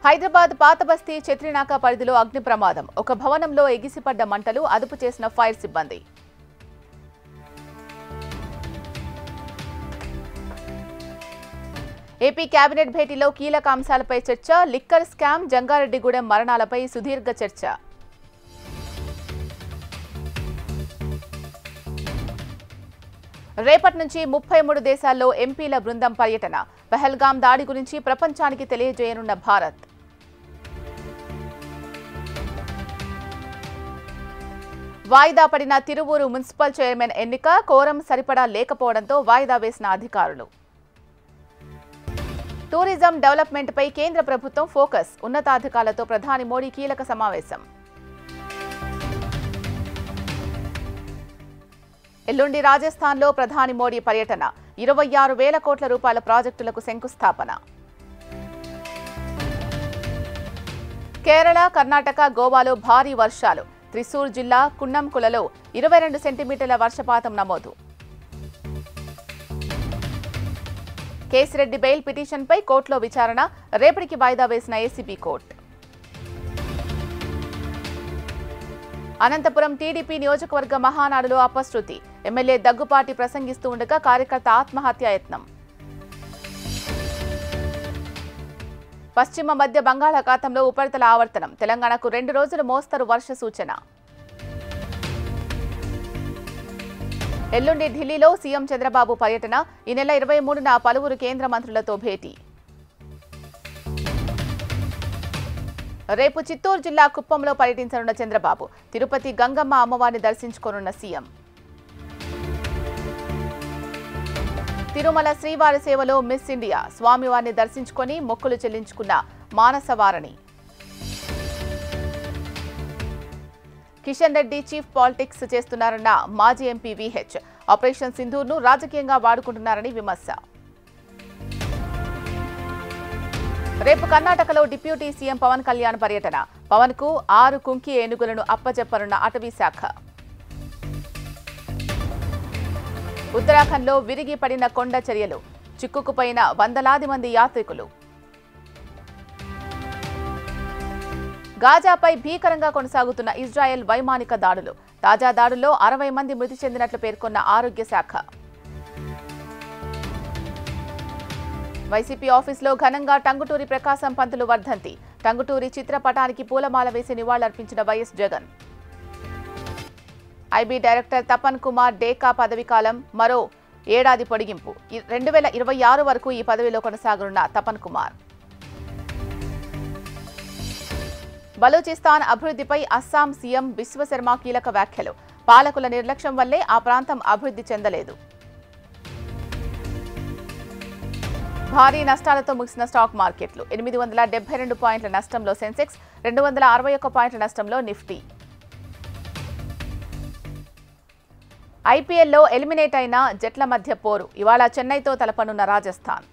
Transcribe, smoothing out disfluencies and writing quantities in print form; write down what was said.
హైదరాబాద్ పాతబస్తీ చెత్రినాక పరిధిలో అగ్ని ప్రమాదం. ఒక భవనంలో ఎగిసిపడ్డ మంటలు అదుపు చేసిన ఫైర్ సిబ్బంది. ఏపీ కేబినెట్ భేటీలో కీలక అంశాలపై చర్చ. లిక్కర్ స్కామ్, జంగారెడ్డిగూడెం మరణాలపై సుదీర్ఘ చర్చ. రేపటి నుంచి 33 దేశాల్లో ఎంపీల బృందం పర్యటన. పహల్గాం దాడి గురించి ప్రపంచానికి తెలియజేయనున్న భారత్. వాయిదా పడిన తిరువూరు మున్సిపల్ చైర్మన్ ఎన్నిక. కోరం సరిపడా లేకపోవడంతో వాయిదా వేసిన అధికారులు. టూరిజం డెవలప్మెంట్పై కేంద్ర ప్రభుత్వం ఫోకస్. ఉన్నతాధికారులతో ప్రధాని మోడీ కీలక సమావేశం. ఎల్లుండి రాజస్థాన్లో ప్రధాని మోడీ పర్యటన. 26,000 కోట్ల రూపాయల ప్రాజెక్టులకు శంకుస్థాపన. కేరళ, కర్ణాటక, గోవాలో భారీ వర్షాలు. త్రిశూర్ జిల్లా కున్నంకులలో 22 సెంటీమీటర్ల వర్షపాతం నమోదు. కేసిరెడ్డి బెయిల్ పిటిషన్పై కోర్టులో విచారణ. రేపటికి వాయిదా వేసిన ఏసీబీ కోర్టు. అనంతపురం టీడీపీ నియోజకవర్గ మహానాడులో అపశృతి. ఎమ్మెల్యే దగ్గుపాటి ప్రసంగిస్తూ ఉండగా కార్యకర్త ఆత్మహత్యాయత్నం. పశ్చిమ మధ్య బంగాళాఖాతంలో ఉపరితల ఆవర్తనం. తెలంగాణకు 2 రోజులు మోస్తరు వర్ష సూచన. ఎల్లుండి ఢిల్లీలో సీఎం చంద్రబాబు పర్యటన. ఈ నెల 23న పలువురు కేంద్ర మంత్రులతో భేటీ. రేపు చిత్తూరు జిల్లా కుప్పంలో పర్యటించనున్న చంద్రబాబు. తిరుపతి గంగమ్మ అమ్మవారిని దర్శించుకోనున్న సీఎం. తిరుమల శ్రీవారి సేవలో మిస్ ఇండియా. స్వామివారిని దర్శించుకొని మొక్కులు చెల్లించుకున్న మానసవారణి. కిషన్ రెడ్డి చీఫ్ పాలిటిక్స్ చేస్తున్నారన్న మాజీ ఎంపీ వీహెచ్. ఆపరేషన్ సింధూర్ను రాజకీయంగా వాడుకుంటున్నారని విమర్శ. రేపు కర్ణాటకలో డిప్యూటీ సీఎం పవన్ కళ్యాణ్ పర్యటన. పవన్ కు 6 కుంకి ఏనుగులను అప్పచెప్పనున్న అటవీ శాఖ. ఉత్తరాఖండ్లో విరిగి పడిన కొండ చర్యలు. చిక్కుకుపోయిన వందలాది మంది యాత్రికులు. గాజాపై భీకరంగా కొనసాగుతున్న ఇజ్రాయెల్ వైమానిక దాడులు. తాజా దాడుల్లో 60 మంది మృతి చెందినట్లు పేర్కొన్న ఆరోగ్య శాఖ. వైసీపీ ఆఫీసులో ఘనంగా టంగుటూరి ప్రకాశం పంతులు వర్ధంతి. టంగుటూరి చిత్రపటానికి పూలమాల వేసి నివాళులర్పించిన YS Jagan. IB director Tapan Kumar Deka పదవీకాలం మరో ఏడాది పొడిగింపు. 2026 వరకు ఈ పదవిలో కొనసాగనున్న తపన్ కుమార్. బలూచిస్తాన్ అభివృద్ధిపై అస్సాం సీఎం బిశ్వశర్మ కీలక వ్యాఖ్యలు. పాలకుల నిర్లక్ష్యం వల్లే ఆ ప్రాంతం అభివృద్ధి చెందలేదు. భారీ నష్టాలతో ముగిసిన స్టాక్ మార్కెట్లు. 872 పాయింట్ల నష్టంలో సెన్సెక్స్, 261 పాయింట్ల నష్టంలో నిఫ్టీ. ఐపీఎల్లో ఎలిమినేట్ అయిన జట్ల మధ్య పోరు. ఇవాళ చెన్నైతో తలపనున్న రాజస్థాన్.